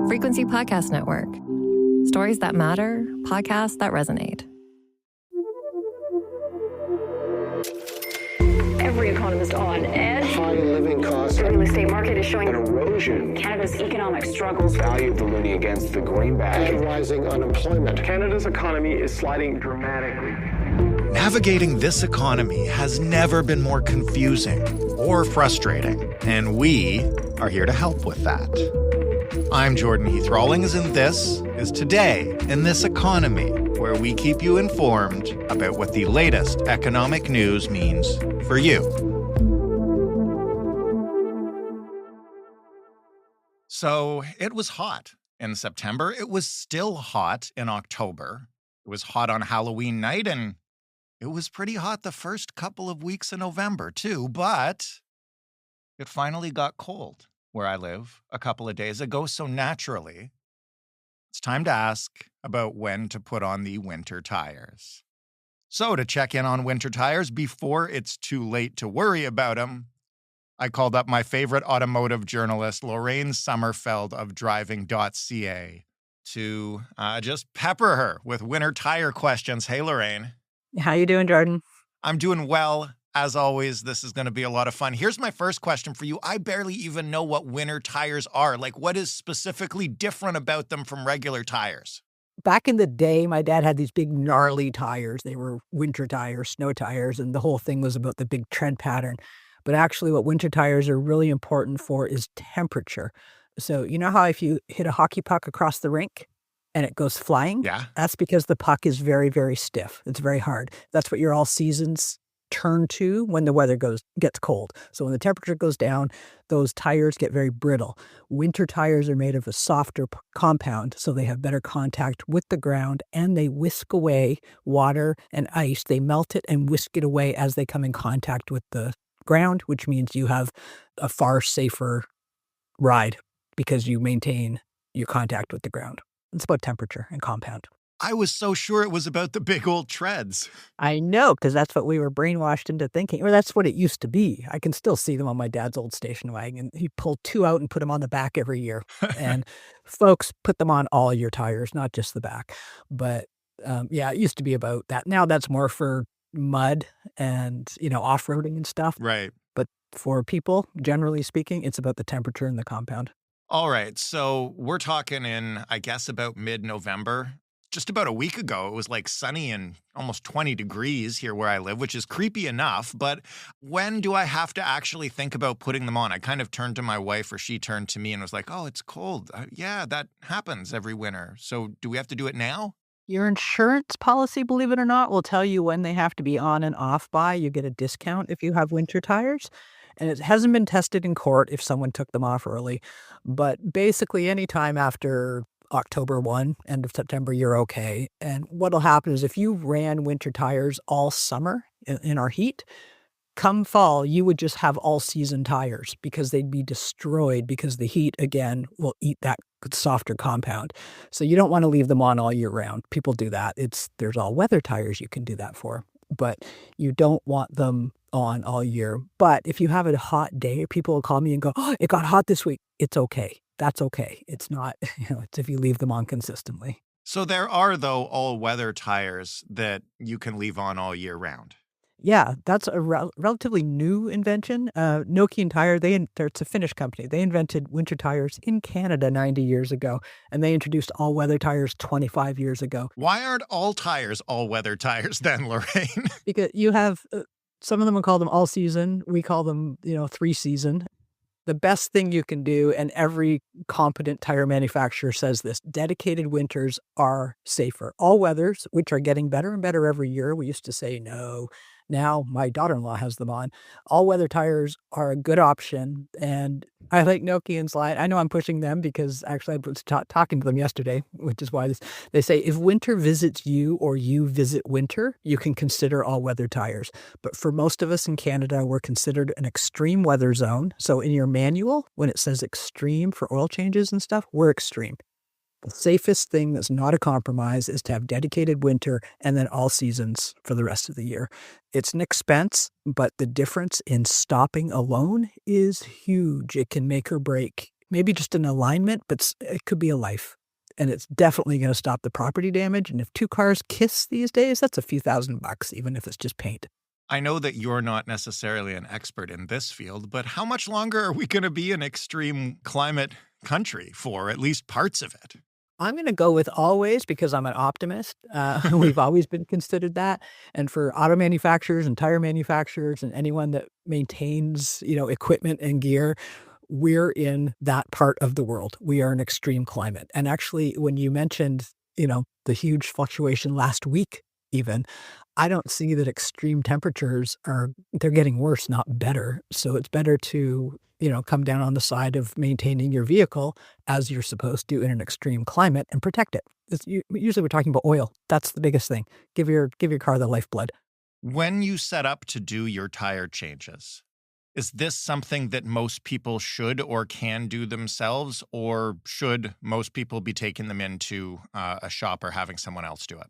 Frequency Podcast Network. Stories that matter, podcasts that resonate. Every economist on edge. High living costs. The real estate market is showing An erosion. Canada's economic struggles. Value of the loonie against the greenback. And rising unemployment. Canada's economy is sliding dramatically. Navigating this economy has never been more confusing or frustrating, and we are here to help with that. I'm Jordan Heath Rawlings, and this is Today in This Economy, where we keep you informed about what the latest economic news means for you. So it was hot in September. It was still hot in October. It was hot on Halloween night, and it was pretty hot the first couple of weeks in November, too. But it finally got cold where I live a couple of days ago. So naturally, it's time to ask about when to put on the winter tires. So to check in on winter tires before it's too late to worry about them, I called up my favorite automotive journalist, Lorraine Sommerfeld of driving.ca, to just pepper her with winter tire questions. Hey, Lorraine. How you doing, Jordan? I'm doing well. As always, this is going to be a lot of fun. Here's my first question for you. I barely even know what winter tires are. Like, what is specifically different about them from regular tires? Back in the day, my dad had these big gnarly tires. They were winter tires, snow tires, and the whole thing was about the big tread pattern. But actually, what winter tires are really important for is temperature. So you know how if you hit a hockey puck across the rink and it goes flying? Yeah. That's because the puck is very, very stiff. It's very hard. That's what your all seasons turn to when the weather gets cold. So when the temperature goes down, those tires get very brittle. Winter tires are made of a softer compound, so they have better contact with the ground, and they whisk away water and ice. They melt it and whisk it away as they come in contact with the ground, which means you have a far safer ride because you maintain your contact with the ground. It's about temperature and compound. I was so sure it was about the big old treads. I know, because that's what we were brainwashed into thinking, or that's what it used to be. I can still see them on my dad's old station wagon. He pulled two out and put them on the back every year. And folks put them on all your tires, not just the back. But yeah, it used to be about that. Now that's more for mud and, off-roading and stuff. Right. But for people, generally speaking, it's about the temperature and the compound. All right. So we're talking in, I guess, about mid-November. Just about a week ago, it was like sunny and almost 20 degrees here where I live, which is creepy enough. But when do I have to actually think about putting them on? I kind of turned to my wife, or she turned to me and was like, oh, it's cold. Yeah, that happens every winter. So do we have to do it now? Your insurance policy, believe it or not, will tell you when they have to be on and off by. You get a discount if you have winter tires. And it hasn't been tested in court if someone took them off early. But basically, anytime after October 1, end of September, you're okay. And what'll happen is if you ran winter tires all summer in our heat, come fall, you would just have all season tires because they'd be destroyed because the heat, again, will eat that softer compound. So you don't want to leave them on all year round. People do that. There's all weather tires you can do that for, but you don't want them on all year. But if you have a hot day, people will call me and go, oh, it got hot this week. It's okay. That's okay. It's not, it's if you leave them on consistently. So there are, though, all-weather tires that you can leave on all year round. Yeah, that's a relatively new invention. Nokian Tire, it's a Finnish company. They invented winter tires in Canada 90 years ago, and they introduced all-weather tires 25 years ago. Why aren't all tires all-weather tires then, Lorraine? Because you have, some of them will call them all-season. We call them, three-season. The best thing you can do, and every competent tire manufacturer says this, dedicated winters are safer. All weathers, which are getting better and better every year, we used to say no. Now my daughter-in-law has them on. All-weather tires are a good option, and I like Nokian's line. I know I'm pushing them because actually I was talking to them yesterday, which is why they say if winter visits you or you visit winter, you can consider all-weather tires. But for most of us in Canada, we're considered an extreme weather zone. So in your manual, when it says extreme for oil changes and stuff, we're extreme. The safest thing that's not a compromise is to have dedicated winter and then all seasons for the rest of the year. It's an expense, but the difference in stopping alone is huge. It can make or break maybe just an alignment, but it could be a life. And it's definitely going to stop the property damage. And if two cars kiss these days, that's a few $1,000s, even if it's just paint. I know that you're not necessarily an expert in this field, but how much longer are we going to be an extreme climate country for, at least parts of it? I'm going to go with always because I'm an optimist. We've always been considered that. And for auto manufacturers and tire manufacturers and anyone that maintains, equipment and gear, we're in that part of the world. We are an extreme climate. And actually, when you mentioned, the huge fluctuation last week, even, I don't see that extreme temperatures they're getting worse, not better. So it's better to, come down on the side of maintaining your vehicle as you're supposed to in an extreme climate and protect it. Usually we're talking about oil. That's the biggest thing. Give your car the lifeblood. When you set up to do your tire changes, is this something that most people should or can do themselves, or should most people be taking them into a shop or having someone else do it?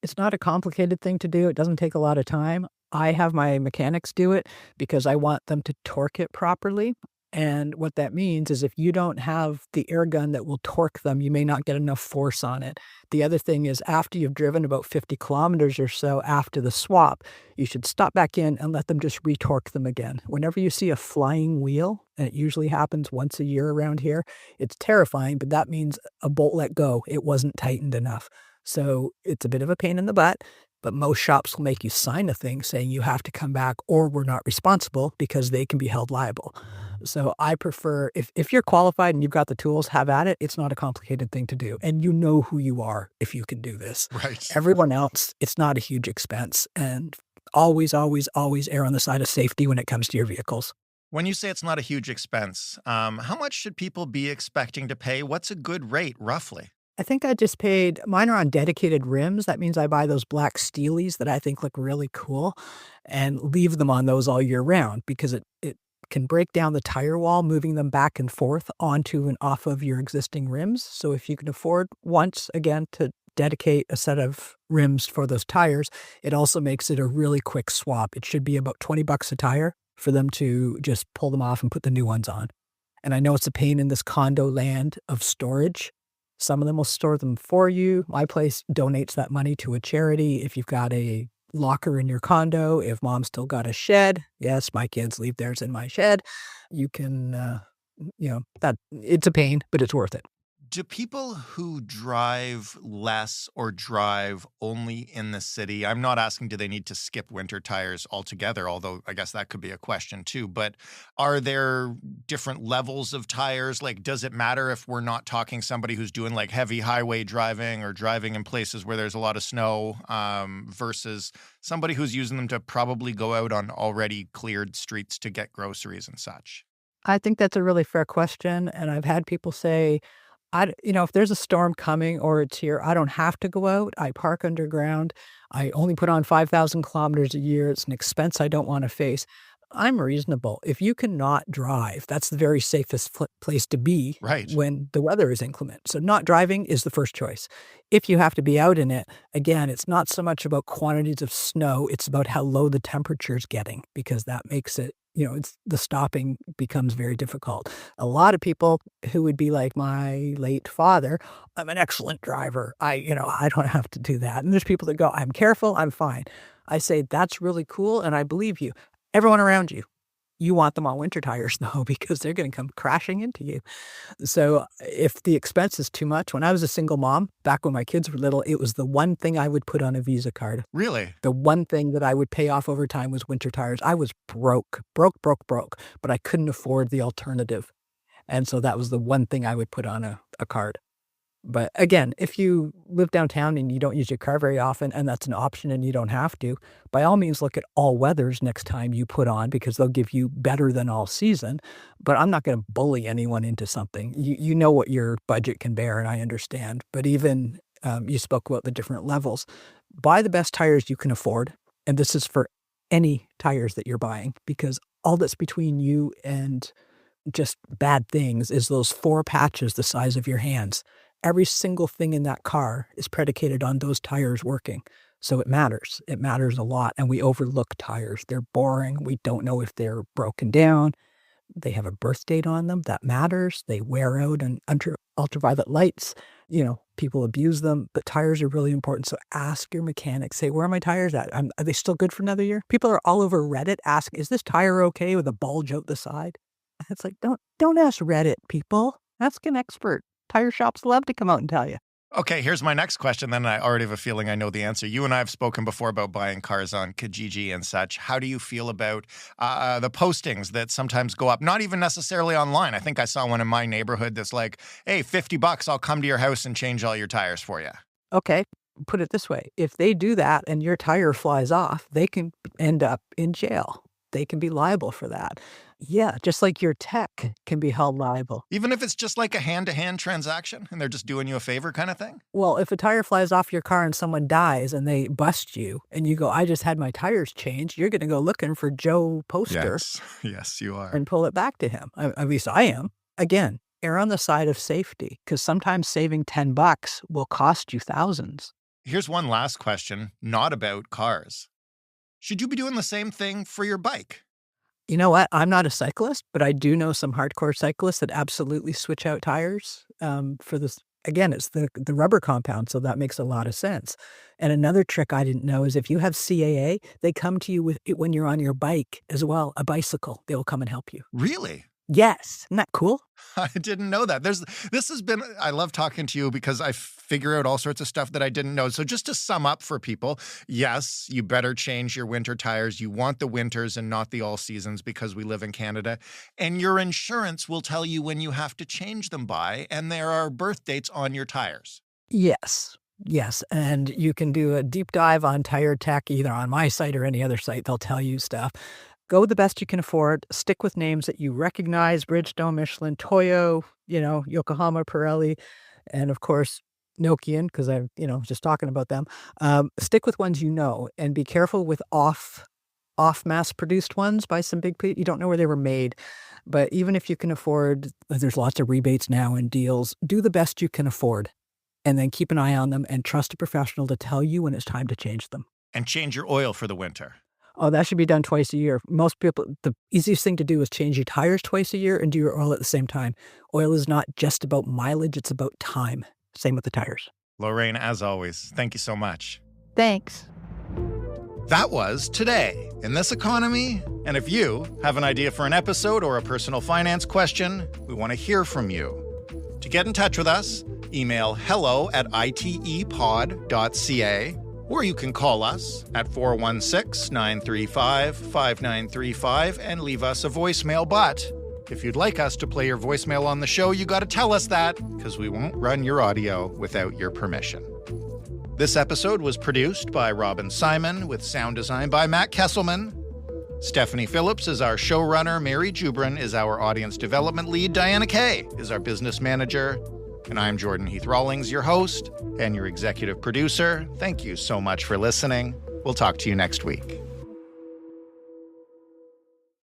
It's not a complicated thing to do. It doesn't take a lot of time. I have my mechanics do it because I want them to torque it properly. And what that means is if you don't have the air gun that will torque them, you may not get enough force on it. The other thing is after you've driven about 50 kilometers or so after the swap, you should stop back in and let them just retorque them again. Whenever you see a flying wheel, and it usually happens once a year around here, it's terrifying, but that means a bolt let go. It wasn't tightened enough. So it's a bit of a pain in the butt, but most shops will make you sign a thing saying you have to come back or we're not responsible because they can be held liable. So I prefer, if you're qualified and you've got the tools, have at it. It's not a complicated thing to do. And you know who you are if you can do this. Right. Everyone else, it's not a huge expense. And always, always, always err on the side of safety when it comes to your vehicles. When you say it's not a huge expense, how much should people be expecting to pay? What's a good rate, roughly? I think I just paid, mine are on dedicated rims. That means I buy those black Steelies that I think look really cool and leave them on those all year round because it can break down the tire wall, moving them back and forth onto and off of your existing rims. So if you can afford once again to dedicate a set of rims for those tires, it also makes it a really quick swap. It should be about $20 a tire for them to just pull them off and put the new ones on. And I know it's a pain in this condo land of storage. Some of them will store them for you. My place donates that money to a charity. If you've got a locker in your condo, if mom's still got a shed, yes, my kids leave theirs in my shed. You can, that it's a pain, but it's worth it. Do people who drive less or drive only in the city, I'm not asking do they need to skip winter tires altogether, although I guess that could be a question too, but are there different levels of tires? Like, does it matter if we're not talking somebody who's doing like heavy highway driving or driving in places where there's a lot of snow versus somebody who's using them to probably go out on already cleared streets to get groceries and such? I think that's a really fair question. And I've had people say, if there's a storm coming or it's here, I don't have to go out. I park underground. I only put on 5,000 kilometers a year. It's an expense I don't want to face. I'm reasonable. If you cannot drive, that's the very safest place to be when the weather is inclement. So not driving is the first choice. If you have to be out in it, again, it's not so much about quantities of snow. It's about how low the temperature is getting because that makes it, the stopping becomes very difficult. A lot of people who would be like my late father, I'm an excellent driver. I don't have to do that. And there's people that go, I'm careful, I'm fine. I say, that's really cool. And I believe you. Everyone around you, you want them on winter tires though, because they're going to come crashing into you. So if the expense is too much, when I was a single mom, back when my kids were little, it was the one thing I would put on a Visa card. Really? The one thing that I would pay off over time was winter tires. I was broke, but I couldn't afford the alternative. And so that was the one thing I would put on a card. But again, if you live downtown and you don't use your car very often, and that's an option and you don't have to, by all means, look at all weathers next time you put on because they'll give you better than all season. But I'm not going to bully anyone into something. You know what your budget can bear, and I understand. But even you spoke about the different levels. Buy the best tires you can afford. And this is for any tires that you're buying because all that's between you and just bad things is those 4 patches the size of your hands. Every single thing in that car is predicated on those tires working. So it matters. It matters a lot. And we overlook tires. They're boring. We don't know if they're broken down. They have a birth date on them. That matters. They wear out under ultraviolet lights. People abuse them, but tires are really important. So ask your mechanic, say, where are my tires at? Are they still good for another year? People are all over Reddit asking, is this tire okay with a bulge out the side? It's like, don't ask Reddit, people. Ask an expert. Tire shops love to come out and tell you. Okay, here's my next question. Then I already have a feeling I know the answer. You and I have spoken before about buying cars on Kijiji and such. How do you feel about the postings that sometimes go up? Not even necessarily online. I think I saw one in my neighborhood that's like, hey, $50, I'll come to your house and change all your tires for you. Okay, put it this way. If they do that and your tire flies off, they can end up in jail. They can be liable for that. Yeah, just like your tech can be held liable. Even if it's just like a hand-to-hand transaction and they're just doing you a favor kind of thing? Well, if a tire flies off your car and someone dies and they bust you and you go, I just had my tires changed, you're going to go looking for Joe Poster. Yes, you are. And pull it back to him. At least I am. Again, err on the side of safety, because sometimes saving $10 will cost you thousands. Here's one last question, not about cars. Should you be doing the same thing for your bike? You know what? I'm not a cyclist, but I do know some hardcore cyclists that absolutely switch out tires for this. Again, it's the rubber compound, so that makes a lot of sense. And another trick I didn't know is if you have CAA, they come to you with it when you're on your bike as well, a bicycle. They will come and help you. Really? Yes. Isn't that cool? I didn't know that. I love talking to you because I figure out all sorts of stuff that I didn't know. So just to sum up for people, yes, you better change your winter tires. You want the winters and not the all seasons because we live in Canada. And your insurance will tell you when you have to change them by, and there are birth dates on your tires. Yes. And you can do a deep dive on Tire Tech, either on my site or any other site. They'll tell you stuff. Go with the best you can afford. Stick with names that you recognize: Bridgestone, Michelin, Toyo, Yokohama, Pirelli, and of course, Nokian, because I'm, just talking about them. Stick with ones you know, and be careful with off mass-produced ones by some big people. You don't know where they were made. But even if you can afford, there's lots of rebates now and deals. Do the best you can afford, and then keep an eye on them and trust a professional to tell you when it's time to change them. And change your oil for the winter. Oh, that should be done twice a year. Most people, the easiest thing to do is change your tires twice a year and do your oil at the same time. Oil is not just about mileage, it's about time. Same with the tires. Lorraine, as always, thank you so much. Thanks. That was Today in This Economy. And if you have an idea for an episode or a personal finance question, we want to hear from you. To get in touch with us, email hello@itepod.ca. Or you can call us at 416-935-5935 and leave us a voicemail. But if you'd like us to play your voicemail on the show, you got to tell us that, because we won't run your audio without your permission. This episode was produced by Robin Simon with sound design by Matt Kesselman. Stephanie Phillips is our showrunner. Mary Jubrin is our audience development lead. Diana Kay is our business manager. And I'm Jordan Heath Rawlings, your host and your executive producer. Thank you so much for listening. We'll talk to you next week.